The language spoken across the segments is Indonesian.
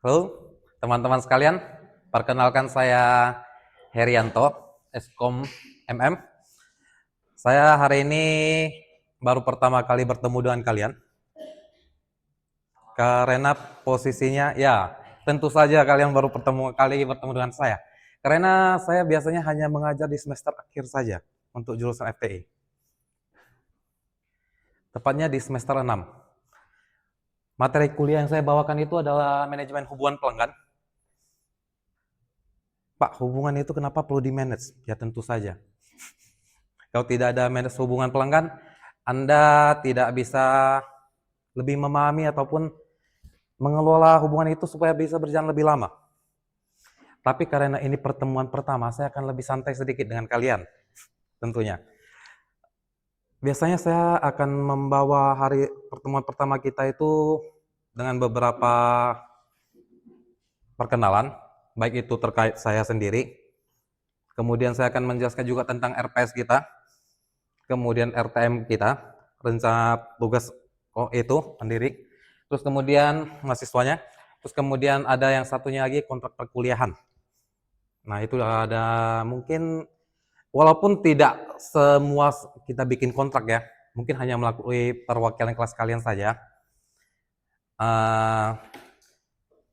Halo, teman-teman sekalian. Perkenalkan saya Herianto, Eskom MM. Saya hari ini baru pertama kali bertemu dengan kalian. Karena posisinya, ya tentu saja kalian baru bertemu dengan saya. Karena saya biasanya hanya mengajar di semester akhir saja untuk jurusan FTI. Tepatnya di semester 6. Materi kuliah yang saya bawakan itu adalah manajemen hubungan pelanggan. Pak, hubungan itu kenapa perlu di-manage? Ya tentu saja. Kalau tidak ada manage hubungan pelanggan, Anda tidak bisa lebih memahami ataupun mengelola hubungan itu supaya bisa berjalan lebih lama. Tapi karena ini pertemuan pertama, saya akan lebih santai sedikit dengan kalian, tentunya. Biasanya saya akan membawa hari pertemuan pertama kita itu dengan beberapa perkenalan, baik itu terkait saya sendiri, kemudian saya akan menjelaskan juga tentang RPS kita, kemudian RTM kita, rencana tugas itu sendiri, terus kemudian mahasiswanya, terus kemudian ada yang satunya lagi kontrak perkuliahan. Nah itu ada mungkin walaupun tidak semua kita bikin kontrak ya, mungkin hanya melalui perwakilan kelas kalian saja.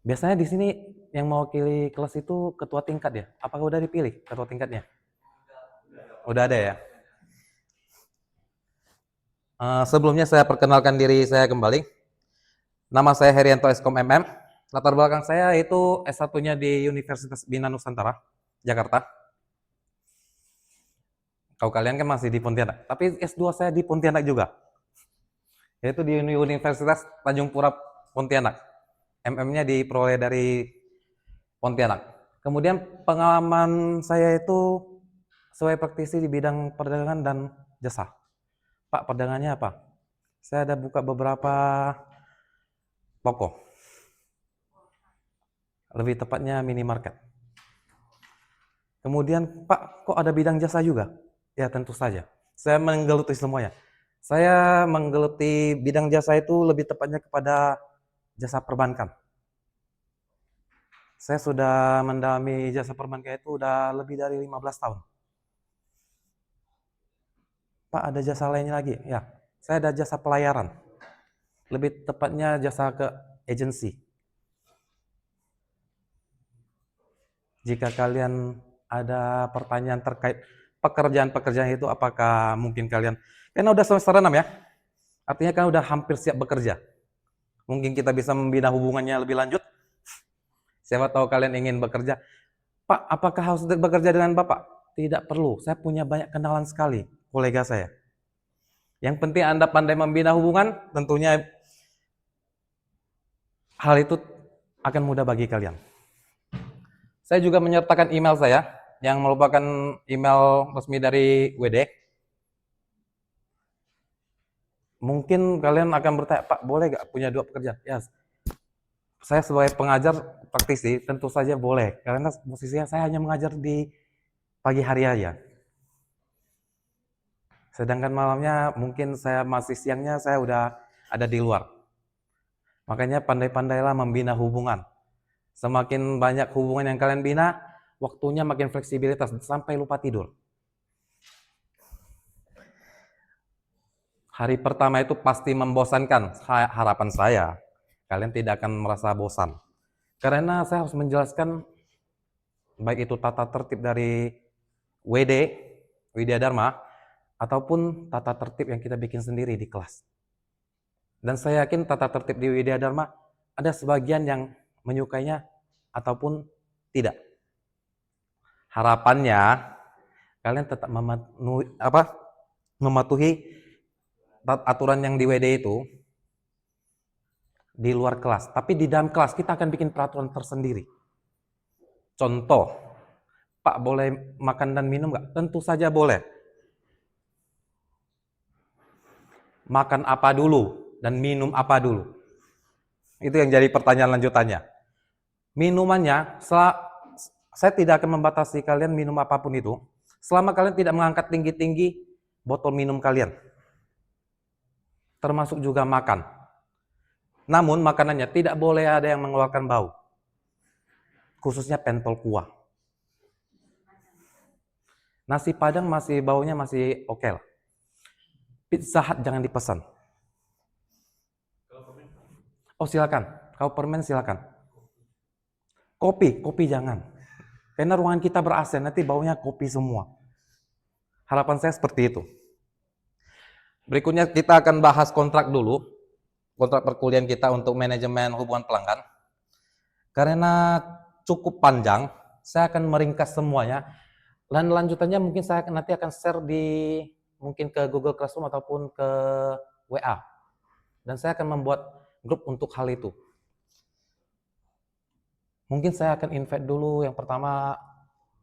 Biasanya di sini yang mewakili kelas itu ketua tingkat ya? Apakah udah dipilih ketua tingkatnya? Udah ada ya? Sebelumnya saya perkenalkan diri saya kembali. Nama saya Herianto Eskom MM. Latar belakang saya itu S1-nya di Universitas Bina Nusantara, Jakarta. Kalau kalian kan masih di Pontianak, tapi S2 saya di Pontianak juga. Yaitu di Universitas Tanjung Pura Pontianak. MM-nya diperoleh dari Pontianak. Kemudian pengalaman saya itu sebagai praktisi di bidang perdagangan dan jasa. Pak, perdagangannya apa? Saya ada buka beberapa toko. Lebih tepatnya minimarket. Kemudian, Pak, kok ada bidang jasa juga? Ya, tentu saja. Saya menggeluti semuanya. Saya menggeluti bidang jasa itu lebih tepatnya kepada jasa perbankan. Saya sudah mendalami jasa perbankan itu udah lebih dari 15 tahun. Pak, ada jasa lainnya lagi? Ya, saya ada jasa pelayaran. Lebih tepatnya jasa ke agensi. Jika kalian ada pertanyaan terkait pekerjaan-pekerjaan itu, apakah mungkin kalian, karena udah semester 6 ya, artinya kan udah hampir siap bekerja. Mungkin kita bisa membina hubungannya lebih lanjut. Siapa tahu kalian ingin bekerja. Pak, apakah harus bekerja dengan Bapak? Tidak perlu, saya punya banyak kenalan sekali, kolega saya. Yang penting Anda pandai membina hubungan, tentunya hal itu akan mudah bagi kalian. Saya juga menyertakan email saya, yang merupakan email resmi dari WD. Mungkin kalian akan bertanya, Pak, boleh gak punya 2 pekerjaan? Ya, saya sebagai pengajar praktisi tentu saja boleh, karena posisinya saya hanya mengajar di pagi hari aja. Sedangkan malamnya mungkin saya masih siangnya saya udah ada di luar. Makanya pandai-pandailah membina hubungan. Semakin banyak hubungan yang kalian bina, waktunya makin fleksibilitas sampai lupa tidur. Hari pertama itu pasti membosankan, harapan saya. Kalian tidak akan merasa bosan. Karena saya harus menjelaskan baik itu tata tertib dari WD, Widya Dharma, ataupun tata tertib yang kita bikin sendiri di kelas. Dan saya yakin tata tertib di Widya Dharma ada sebagian yang menyukainya ataupun tidak. Harapannya kalian tetap mematuhi aturan yang di WD itu di luar kelas. Tapi di dalam kelas kita akan bikin peraturan tersendiri. Contoh, Pak boleh makan dan minum nggak? Tentu saja boleh. Makan apa dulu dan minum apa dulu? Itu yang jadi pertanyaan lanjutannya. Minumannya, saya tidak akan membatasi kalian minum apapun itu, selama kalian tidak mengangkat tinggi-tinggi botol minum kalian. Termasuk juga makan. Namun makanannya tidak boleh ada yang mengeluarkan bau. khususnya pentol kuah. Nasi Padang masih baunya masih oke lah. Pizza Hut jangan dipesan. Oh silakan, kalau permen silakan. Kopi jangan. Karena ruangan kita ber-AC, nanti baunya kopi semua. Harapan saya seperti itu. Berikutnya kita akan bahas kontrak dulu. Kontrak perkuliahan kita untuk manajemen hubungan pelanggan. Karena cukup panjang, saya akan meringkas semuanya. Dan lanjutannya mungkin saya nanti akan share mungkin ke Google Classroom ataupun ke WA. Dan saya akan membuat grup untuk hal itu. Mungkin saya akan invite dulu yang pertama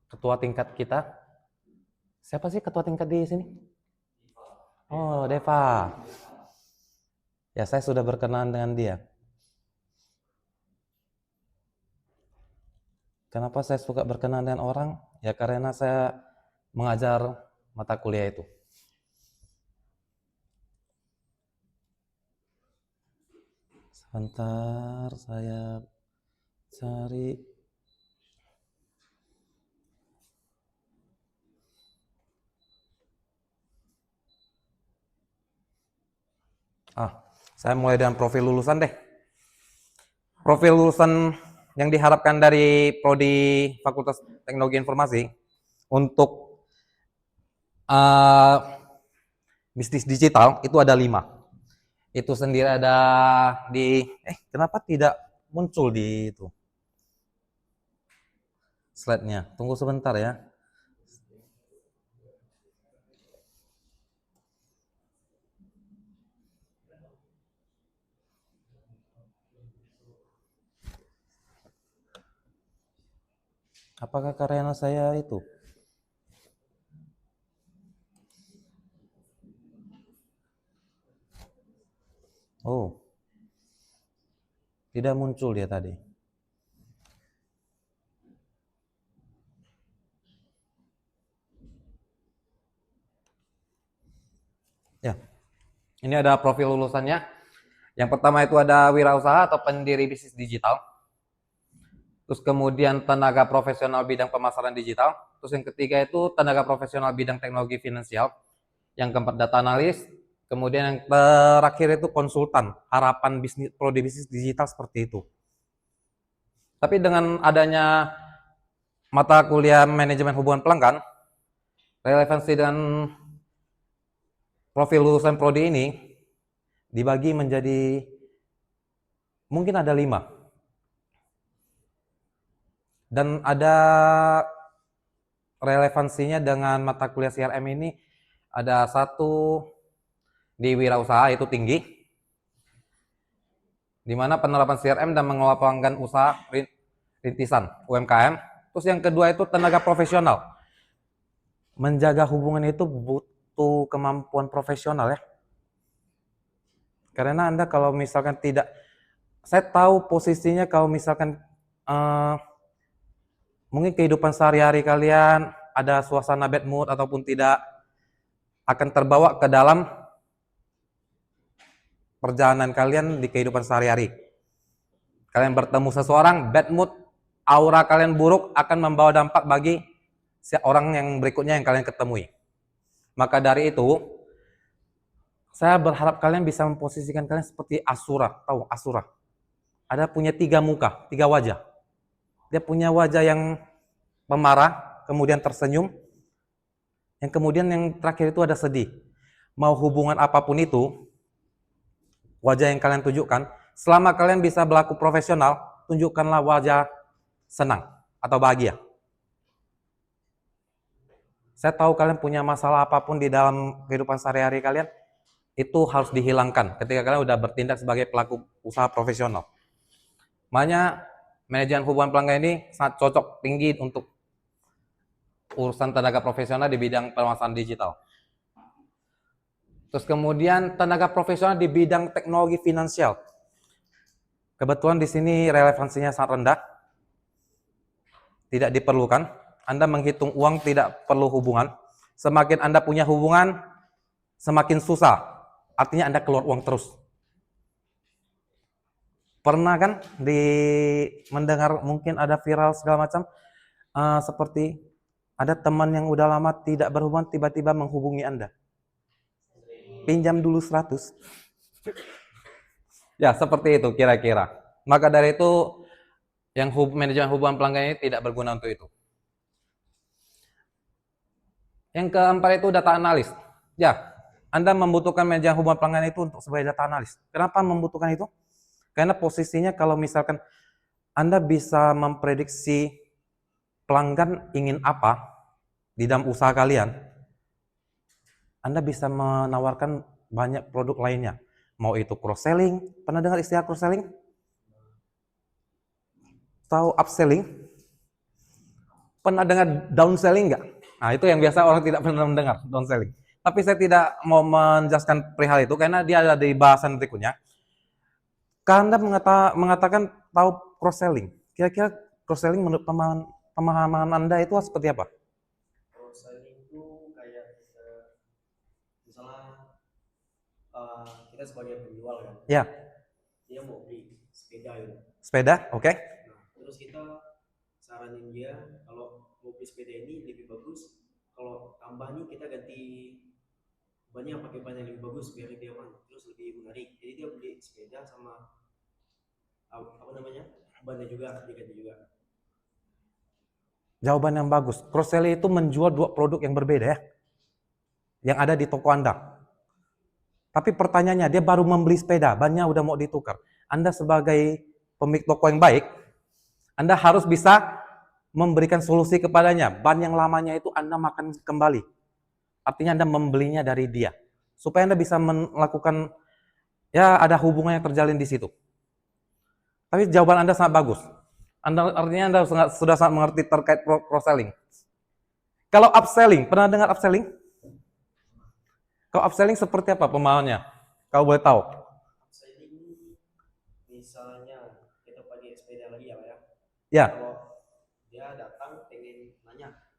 ketua tingkat kita. Siapa sih ketua tingkat di sini? Oh, Deva. Ya, saya sudah berkenalan dengan dia. Kenapa saya suka berkenalan dengan orang? Ya karena saya mengajar mata kuliah itu. Sebentar, saya cari. Saya mulai dengan profil lulusan deh. Profil lulusan yang diharapkan dari Prodi Fakultas Teknologi Informasi untuk bisnis digital itu ada 5. Itu sendiri ada di kenapa tidak muncul di itu slide-nya? Tunggu sebentar ya. Apakah karena saya itu? Oh, tidak muncul dia tadi. Ya, ini ada profil lulusannya. Yang pertama itu ada wirausaha atau pendiri bisnis digital. Terus kemudian tenaga profesional bidang pemasaran digital. Terus yang ketiga itu tenaga profesional bidang teknologi finansial. Yang keempat data analis. Kemudian yang terakhir itu konsultan. Harapan bisnis prodi bisnis digital seperti itu. Tapi dengan adanya mata kuliah manajemen hubungan pelanggan, relevansi dengan profil lulusan prodi ini dibagi menjadi mungkin ada 5. Dan ada relevansinya dengan mata kuliah CRM ini ada 1 di wirausaha itu tinggi, di mana penerapan CRM dan mengelola pelanggan usaha rintisan UMKM. Terus yang kedua itu tenaga profesional. Menjaga hubungan itu butuh kemampuan profesional ya. Karena Anda kalau misalkan tidak, saya tahu posisinya kalau misalkan mungkin kehidupan sehari-hari kalian ada suasana bad mood ataupun tidak, akan terbawa ke dalam perjalanan kalian di kehidupan sehari-hari. Kalian bertemu seseorang, bad mood, aura kalian buruk akan membawa dampak bagi orang yang berikutnya yang kalian ketemui. Maka dari itu, saya berharap kalian bisa memposisikan kalian seperti Asura. Tahu Asura? Ada punya 3 muka, 3 wajah. Dia punya wajah yang pemarah, kemudian tersenyum, yang kemudian yang terakhir itu ada sedih. Mau hubungan apapun itu, wajah yang kalian tunjukkan, selama kalian bisa berlaku profesional, tunjukkanlah wajah senang atau bahagia. Saya tahu kalian punya masalah apapun di dalam kehidupan sehari-hari kalian, itu harus dihilangkan ketika kalian udah bertindak sebagai pelaku usaha profesional. Makanya manajemen hubungan pelanggan ini sangat cocok tinggi untuk urusan tenaga profesional di bidang pemasaran digital. Terus kemudian tenaga profesional di bidang teknologi finansial. Kebetulan di sini relevansinya sangat rendah. Tidak diperlukan. Anda menghitung uang tidak perlu hubungan. Semakin Anda punya hubungan, semakin susah. Artinya Anda keluar uang terus. Pernah kan mendengar mungkin ada viral segala macam, seperti ada teman yang udah lama tidak berhubungan tiba-tiba menghubungi Anda. Pinjam dulu 100. Ya, seperti itu kira-kira. Maka dari itu yang manajemen hubungan pelanggan ini tidak berguna untuk itu. Yang keempat itu data analis. Ya, Anda membutuhkan manajemen hubungan pelanggan itu untuk sebagai data analis. Kenapa membutuhkan itu? Karena posisinya kalau misalkan Anda bisa memprediksi pelanggan ingin apa di dalam usaha kalian, Anda bisa menawarkan banyak produk lainnya. Mau itu cross-selling, pernah dengar istilah cross-selling? Tahu upselling? Pernah dengar downselling nggak? Nah, itu yang biasa orang tidak pernah mendengar, downselling. Tapi saya tidak mau menjelaskan perihal itu karena dia ada di bahasan berikutnya. Anda mengatakan tahu cross-selling. Kira-kira cross-selling menurut pemahaman Anda itu seperti apa? Cross-selling itu kayak misalnya kita sebagai penjual kan, Ya, dia mau beli sepeda gitu. sepeda, oke. Nah, terus kita saranin dia kalau mau beli sepeda ini lebih bagus, kalau tambah nih kita ganti bannya pakai ban yang lebih bagus biar lebih aman, terus lebih menarik. Jadi dia beli sepeda sama apa namanya bannya juga diganti juga. Jawaban yang bagus. Cross-selling itu menjual dua produk yang berbeda ya, yang ada di toko Anda. Tapi pertanyaannya, dia baru membeli sepeda, bannya udah mau ditukar. Anda sebagai pemilik toko yang baik, Anda harus bisa memberikan solusi kepadanya. Ban yang lamanya itu Anda makan kembali. Artinya Anda membelinya dari dia. Supaya Anda bisa melakukan, ya ada hubungan yang terjalin di situ. Tapi jawaban Anda sangat bagus. Artinya Anda sudah sangat mengerti terkait cross-selling. Kalau upselling, pernah dengar upselling? Kalau upselling seperti apa pemahamannya? Kau boleh tahu? Upselling misalnya kita pakai sepeda lagi ya. Ya. Kalau dia datang pengen nanya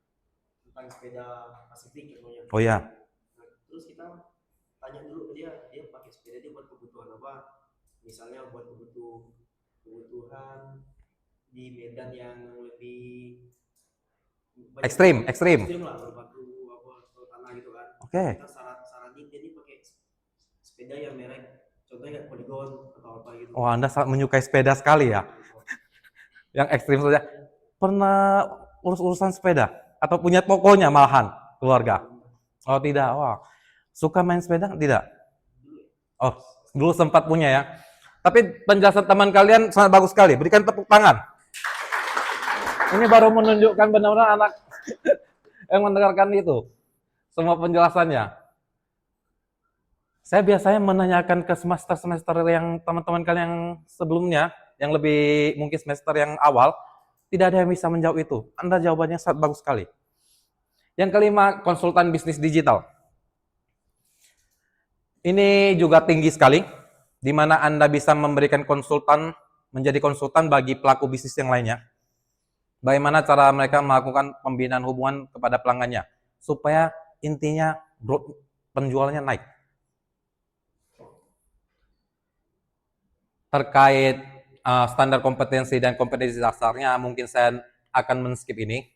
tentang sepeda Pacific contohnya. Oh ya. Nah, terus kita tanya dulu ke dia pakai sepeda dia buat kebutuhan apa? Misalnya buat kebutuhan di medan yang lebih Ekstrim lah, berbatu apa tanah gitu kan. Oke. Kita saranin dia ini pakai sepeda yang merek contohnya kayak Polygon atau apa gitu. Oh, Anda sangat menyukai sepeda sekali ya. Yang ekstrim saja. Pernah urusan sepeda atau punya tokonya malahan keluarga? Oh tidak. Wah. Suka main sepeda? Tidak. Oh, dulu sempat punya ya. Tapi penjelasan teman kalian sangat bagus sekali. Berikan tepuk tangan. Ini baru menunjukkan benar-benar anak yang mendengarkan itu. Semua penjelasannya. Saya biasanya menanyakan ke semester-semester yang teman-teman kalian yang sebelumnya, yang lebih mungkin semester yang awal, tidak ada yang bisa menjawab itu. Anda jawabannya sangat bagus sekali. Yang kelima, konsultan bisnis digital. Ini juga tinggi sekali, di mana Anda bisa memberikan menjadi konsultan bagi pelaku bisnis yang lainnya. Bagaimana cara mereka melakukan pembinaan hubungan kepada pelanggannya, supaya intinya penjualannya naik. Terkait standar kompetensi dan kompetensi dasarnya, mungkin saya akan men-skip ini,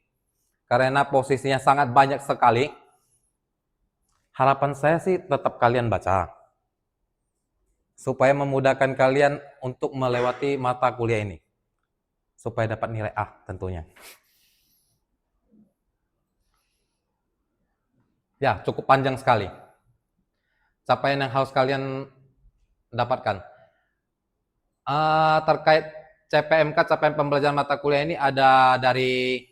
karena posisinya sangat banyak sekali. Harapan saya sih tetap kalian baca, supaya memudahkan kalian untuk melewati mata kuliah ini, supaya dapat nilai A tentunya. Ya, cukup panjang sekali capaian yang harus kalian dapatkan. Terkait CPMK, capaian pembelajaran mata kuliah ini ada dari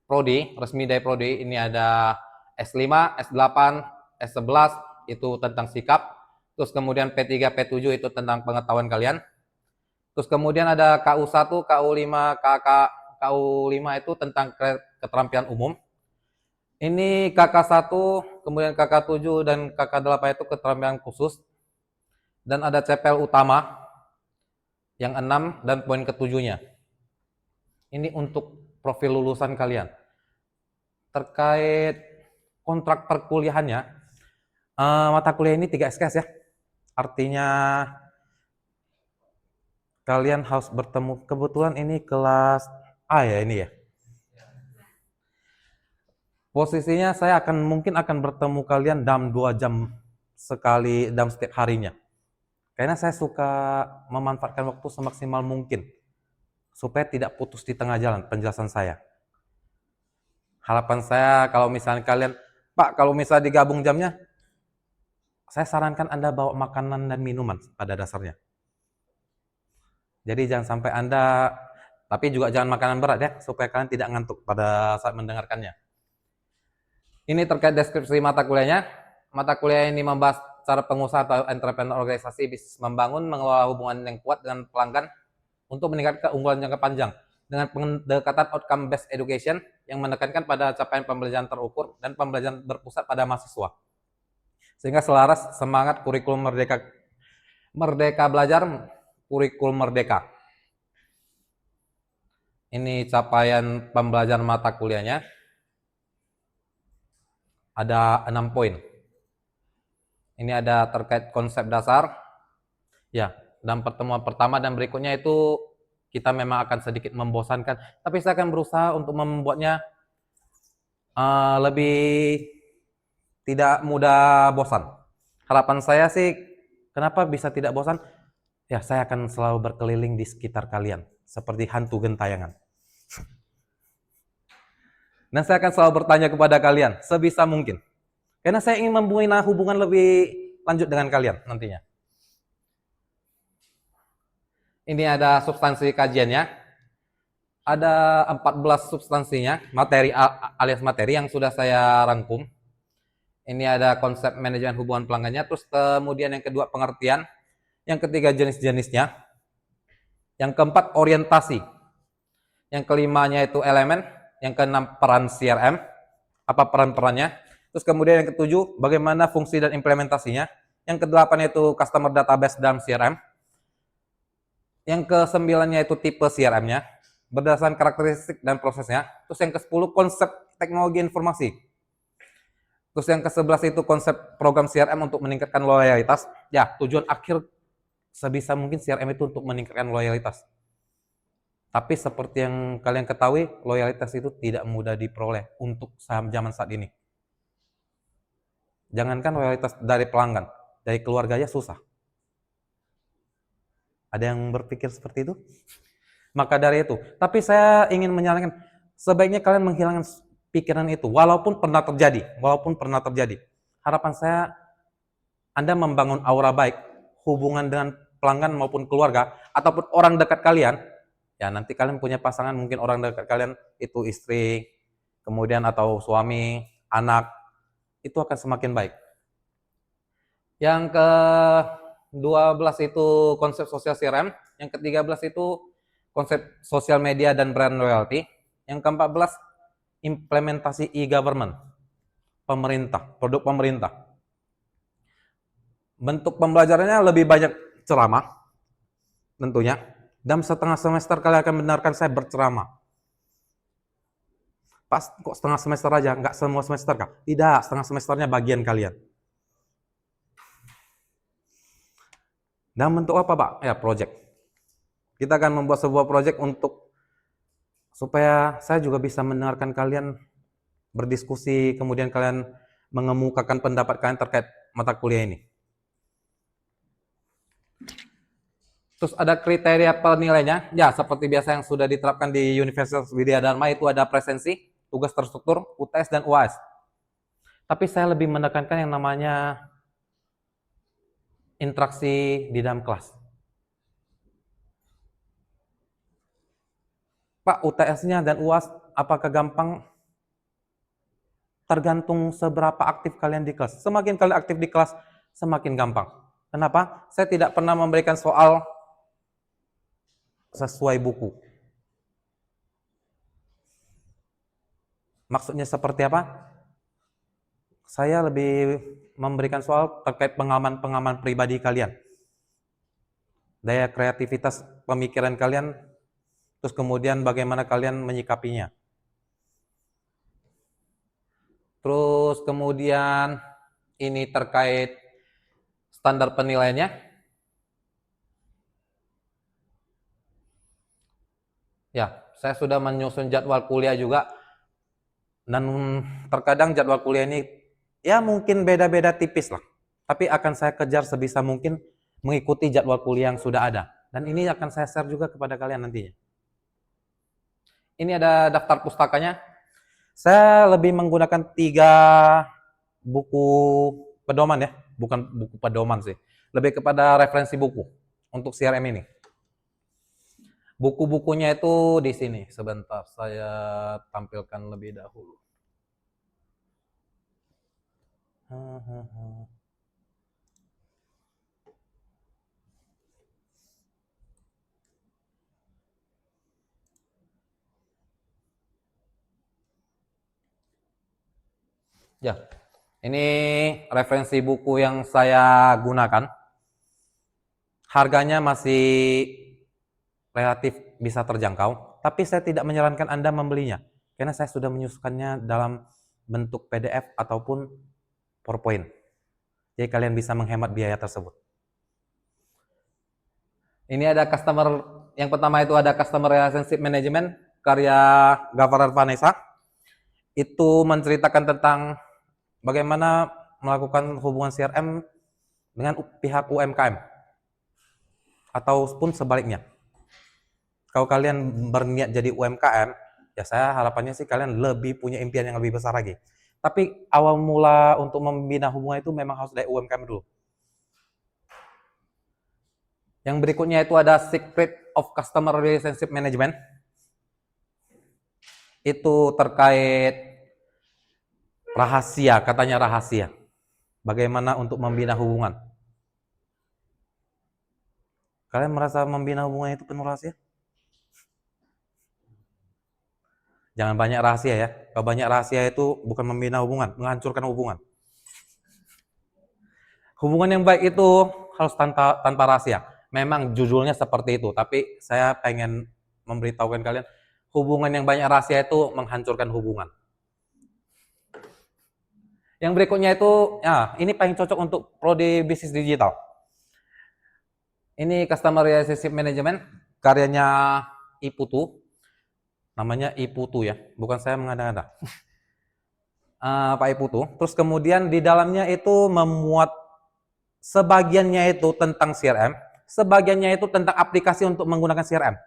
Prodi, resmi dari Prodi. Ini ada S5, S8, S11 itu tentang sikap. Terus kemudian P3, P7 itu tentang pengetahuan kalian. Terus kemudian ada KU1, KU5, KU5 itu tentang keterampilan umum. Ini KK1, kemudian KK7 dan KK8 itu keterampilan khusus. Dan ada CPL utama yang 6 dan poin ketujuhnya. Ini untuk profil lulusan kalian. Terkait kontrak perkuliahannya, mata kuliah ini 3 SKS ya. Artinya kalian harus bertemu. Kebetulan ini kelas A ya ini ya. Posisinya saya mungkin akan bertemu kalian dalam 2 jam sekali dalam setiap harinya. Karena saya suka memanfaatkan waktu semaksimal mungkin supaya tidak putus di tengah jalan penjelasan saya. Harapan saya kalau misalnya kalian, Pak, kalau misalnya digabung jamnya, saya sarankan Anda bawa makanan dan minuman pada dasarnya. Jadi jangan sampai Anda, tapi juga jangan makanan berat ya, supaya kalian tidak ngantuk pada saat mendengarkannya. Ini terkait deskripsi mata kuliahnya. Mata kuliah ini membahas cara pengusaha atau entrepreneur organisasi bisnis membangun, mengelola hubungan yang kuat dengan pelanggan untuk meningkatkan keunggulan jangka panjang dengan pendekatan outcome based education yang menekankan pada capaian pembelajaran terukur dan pembelajaran berpusat pada mahasiswa. Sehingga selaras semangat kurikulum merdeka belajar, kurikulum merdeka. Ini capaian pembelajaran mata kuliahnya. Ada 6 poin. Ini ada terkait konsep dasar. Ya, dalam pertemuan pertama dan berikutnya itu kita memang akan sedikit membosankan, tapi saya akan berusaha untuk membuatnya lebih tidak mudah bosan. Harapan saya sih, kenapa bisa tidak bosan? Ya, saya akan selalu berkeliling di sekitar kalian, seperti hantu gentayangan. Dan saya akan selalu bertanya kepada kalian, sebisa mungkin. Karena saya ingin membina hubungan lebih lanjut dengan kalian nantinya. Ini ada substansi kajiannya. Ada 14 substansinya, materi alias materi yang sudah saya rangkum. Ini ada konsep manajemen hubungan pelanggannya, terus kemudian yang kedua pengertian, yang ketiga jenis-jenisnya, yang keempat orientasi, yang kelimanya itu elemen, yang keenam peran CRM, apa peran-perannya, terus kemudian yang ketujuh bagaimana fungsi dan implementasinya, yang kedelapan itu customer database dalam CRM, yang kesembilannya itu tipe CRM-nya, berdasarkan karakteristik dan prosesnya, terus yang ke-10 konsep teknologi informasi, terus yang ke-11 itu konsep program CRM untuk meningkatkan loyalitas. Ya, tujuan akhir sebisa mungkin CRM itu untuk meningkatkan loyalitas. Tapi seperti yang kalian ketahui, loyalitas itu tidak mudah diperoleh untuk zaman saat ini. Jangankan loyalitas dari pelanggan, dari keluarga aja susah. Ada yang berpikir seperti itu? Maka dari itu, tapi saya ingin menyarankan, sebaiknya kalian menghilangkan pikiran itu, walaupun pernah terjadi. Harapan saya, Anda membangun aura baik, hubungan dengan pelanggan maupun keluarga, ataupun orang dekat kalian, ya nanti kalian punya pasangan, mungkin orang dekat kalian itu istri, kemudian atau suami, anak, itu akan semakin baik. Yang ke-12 itu konsep sosial CRM, yang ke-13 itu konsep sosial media dan brand loyalty, yang ke-14 implementasi e-government, pemerintah, produk pemerintah. Bentuk pembelajarannya lebih banyak ceramah, tentunya. Dalam setengah semester kalian akan mendengarkan saya berceramah. Pas kok setengah semester aja, nggak semua semester kah? Tidak, setengah semesternya bagian kalian. Dalam bentuk apa, Pak? Ya, project. Kita akan membuat sebuah project untuk supaya saya juga bisa mendengarkan kalian berdiskusi, kemudian kalian mengemukakan pendapat kalian terkait mata kuliah ini. Terus ada kriteria penilainya, ya seperti biasa yang sudah diterapkan di Universitas Widya Dharma, itu ada presensi, tugas terstruktur, UTS, dan UAS. Tapi saya lebih menekankan yang namanya interaksi di dalam kelas. Pak, UTS-nya dan UAS apakah gampang? Tergantung seberapa aktif kalian di kelas. Semakin kalian aktif di kelas, semakin gampang. Kenapa? Saya tidak pernah memberikan soal sesuai buku. Maksudnya seperti apa? Saya lebih memberikan soal terkait pengalaman pribadi kalian. Daya kreativitas pemikiran kalian, terus kemudian bagaimana kalian menyikapinya. Terus kemudian ini terkait standar penilaiannya. Ya, saya sudah menyusun jadwal kuliah juga, dan terkadang jadwal kuliah ini ya mungkin beda-beda tipis lah. Tapi akan saya kejar sebisa mungkin mengikuti jadwal kuliah yang sudah ada. Dan ini akan saya share juga kepada kalian nantinya. Ini ada daftar pustakanya. Saya lebih menggunakan 3 buku pedoman ya, bukan buku pedoman sih. Lebih kepada referensi buku untuk CRM ini. Buku-bukunya itu di sini. Sebentar, saya tampilkan lebih dahulu. Ya, ini referensi buku yang saya gunakan. Harganya masih relatif bisa terjangkau, tapi saya tidak menyarankan Anda membelinya, karena saya sudah menyusunkannya dalam bentuk PDF ataupun PowerPoint. Jadi kalian bisa menghemat biaya tersebut. Ini ada yang pertama itu ada Customer Relationship Management, karya Gavarar Vanessa. Itu menceritakan tentang bagaimana melakukan hubungan CRM dengan pihak UMKM, ataupun sebaliknya. Kalau kalian berniat jadi UMKM, ya saya harapannya sih kalian lebih punya impian yang lebih besar lagi. Tapi awal mula untuk membina hubungan itu memang harus dari UMKM dulu. Yang berikutnya itu ada Secret of Customer Relationship Management. Itu terkait rahasia, katanya rahasia. Bagaimana untuk membina hubungan. Kalian merasa membina hubungan itu penuh rahasia? Jangan banyak rahasia ya. Kalau banyak rahasia itu bukan membina hubungan, menghancurkan hubungan. Hubungan yang baik itu harus tanpa rahasia. Memang judulnya seperti itu, tapi saya pengen memberitahukan kalian, hubungan yang banyak rahasia itu menghancurkan hubungan. Yang berikutnya itu, ini paling cocok untuk prodi bisnis digital. Ini Customer Relationship Management, karyanya Iputu. Namanya Iputu ya, bukan saya mengada-ngada. Pak Iputu. Terus kemudian di dalamnya itu memuat sebagiannya itu tentang CRM, sebagiannya itu tentang aplikasi untuk menggunakan CRM.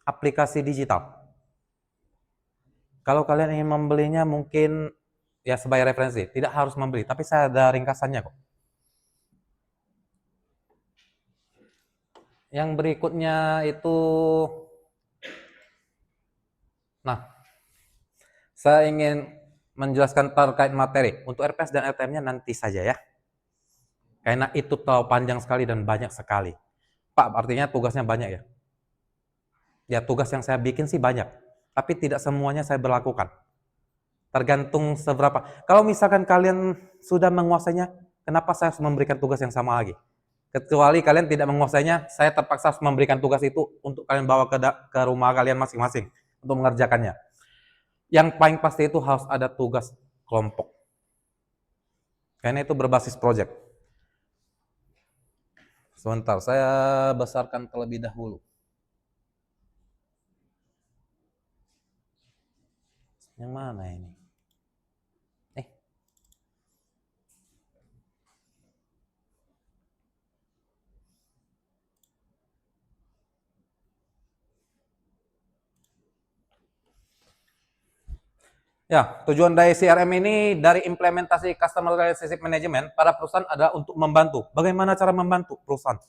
Aplikasi digital. Kalau kalian ingin membelinya mungkin ya sebagai referensi, tidak harus membeli, tapi saya ada ringkasannya kok. Yang berikutnya itu, saya ingin menjelaskan terkait materi. Untuk RPS dan LTM-nya nanti saja ya. Karena itu terlalu panjang sekali dan banyak sekali. Pak, artinya tugasnya banyak ya? Ya, tugas yang saya bikin sih banyak. Tapi tidak semuanya saya berlakukan. Tergantung seberapa. Kalau misalkan kalian sudah menguasainya, kenapa saya harus memberikan tugas yang sama lagi? Kecuali kalian tidak menguasainya, saya terpaksa harus memberikan tugas itu untuk kalian bawa ke rumah kalian masing-masing untuk mengerjakannya. Yang paling pasti itu harus ada tugas kelompok. Karena itu berbasis project. Sebentar, saya besarkan terlebih dahulu. Yang mana ini? Ya, tujuan dari CRM ini, dari implementasi Customer Relationship Management pada perusahaan adalah untuk membantu. Bagaimana cara membantu perusahaan?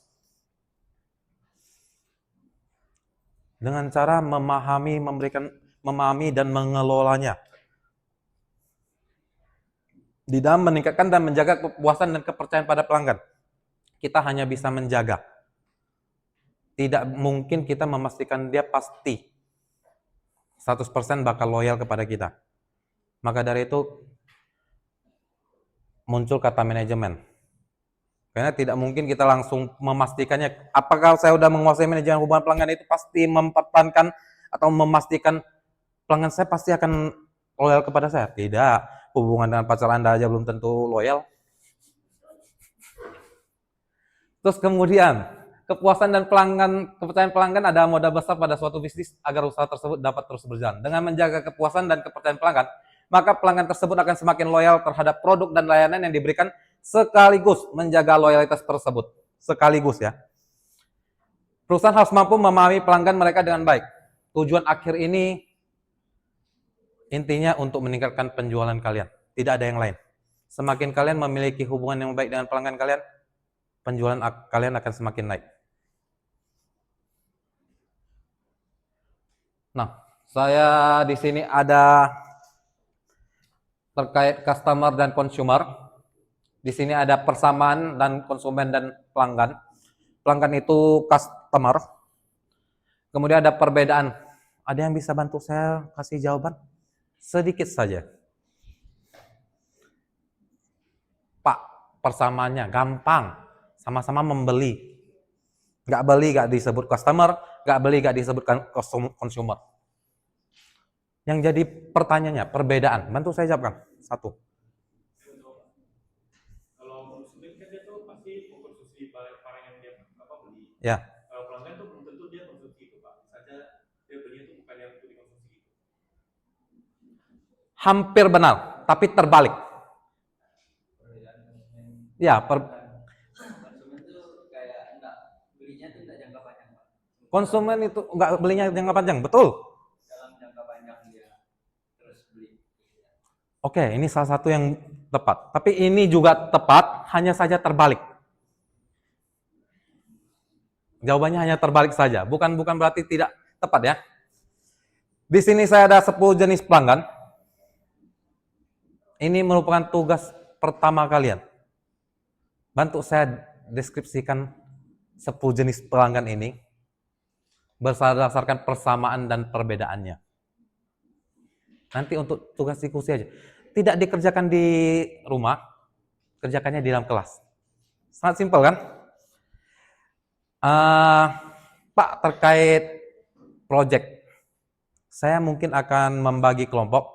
Dengan cara memahami dan mengelolanya. Di dalam meningkatkan dan menjaga kepuasan dan kepercayaan pada pelanggan. Kita hanya bisa menjaga. Tidak mungkin kita memastikan dia pasti 100% bakal loyal kepada kita. Maka dari itu muncul kata manajemen. Karena tidak mungkin kita langsung memastikannya. Apakah saya sudah menguasai manajemen hubungan pelanggan itu pasti mempertahankan atau memastikan pelanggan saya pasti akan loyal kepada saya? Tidak. Hubungan dengan pacar Anda aja belum tentu loyal. Terus kemudian, Kepuasan dan kepercayaan pelanggan adalah modal besar pada suatu bisnis agar usaha tersebut dapat terus berjalan. Dengan menjaga kepuasan dan kepercayaan pelanggan, maka pelanggan tersebut akan semakin loyal terhadap produk dan layanan yang diberikan sekaligus menjaga loyalitas tersebut. Sekaligus ya. Perusahaan harus mampu memahami pelanggan mereka dengan baik. Tujuan akhir ini intinya untuk meningkatkan penjualan kalian. Tidak ada yang lain. Semakin kalian memiliki hubungan yang baik dengan pelanggan kalian, penjualan kalian akan semakin naik. Nah, saya di sini ada terkait customer dan consumer. Di sini ada persamaan dan konsumen dan pelanggan. Pelanggan itu customer. Kemudian ada perbedaan. Ada yang bisa bantu saya kasih jawaban? Sedikit saja. Pak, persamaannya gampang. Sama-sama membeli. Nggak beli, nggak disebut customer. Nggak beli, nggak disebutkan consumer. Yang jadi pertanyaannya, perbedaan. Bantu saya jawabkan. Satu. Kalau konsumen kan dia tuh pasti mengkonsumsi barang yang dia beli. Ya. Kalau pelanggan tuh belum tentu dia konsumsi itu, Pak. Saja dia beli itu bukan yang untuk dikonsumsi itu. Hampir benar, tapi terbalik. Ya, konsumen tuh kayak enggak belinya tuh enggak jangka panjang, Pak. konsumen itu nggak belinya jangka panjang, betul. Dalam jangka panjang dia terus beli. Oke, ini salah satu yang tepat. Tapi ini juga tepat, hanya saja terbalik. Jawabannya hanya terbalik saja, bukan berarti tidak tepat ya. Di sini saya ada 10 jenis pelanggan. Ini merupakan tugas pertama kalian. Bantu saya deskripsikan 10 jenis pelanggan ini berdasarkan persamaan dan perbedaannya. Nanti untuk tugas diskusi aja. Tidak dikerjakan di rumah, kerjakannya di dalam kelas. Sangat simpel kan? Pak, terkait project, saya mungkin akan membagi kelompok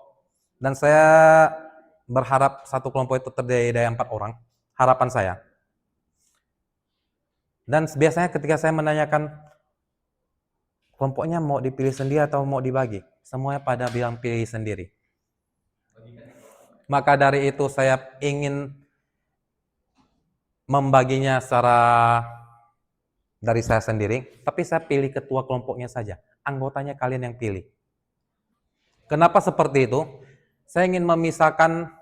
dan saya berharap satu kelompok itu terdiri dari 4 orang. Harapan saya. Dan biasanya ketika saya menanyakan kelompoknya mau dipilih sendiri atau mau dibagi, semuanya pada bilang pilih sendiri. Maka dari itu saya ingin membaginya secara dari saya sendiri, tapi saya pilih ketua kelompoknya saja. Anggotanya kalian yang pilih. Kenapa seperti itu? Saya ingin memisahkan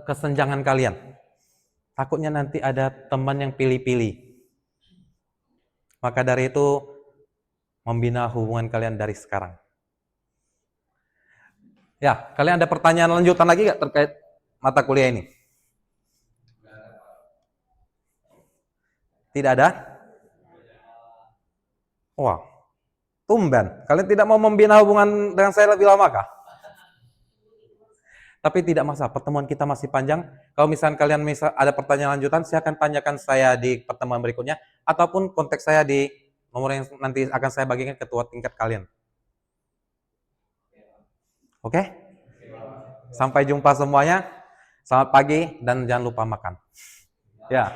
kesenjangan kalian. Takutnya nanti ada teman yang pilih-pilih. Maka dari itu, membina hubungan kalian dari sekarang. Ya, kalian ada pertanyaan lanjutan lagi nggak terkait mata kuliah ini? Tidak ada? Wah, tumben. Kalian tidak mau membina hubungan dengan saya lebih lama kah? Tapi tidak masalah, pertemuan kita masih panjang. Kalau misalnya kalian ada pertanyaan lanjutan, silakan tanyakan saya di pertemuan berikutnya, ataupun kontak saya di nomor yang nanti akan saya bagikan ketua tingkat kalian. Oke? Sampai jumpa semuanya. Selamat pagi dan jangan lupa makan. Ya.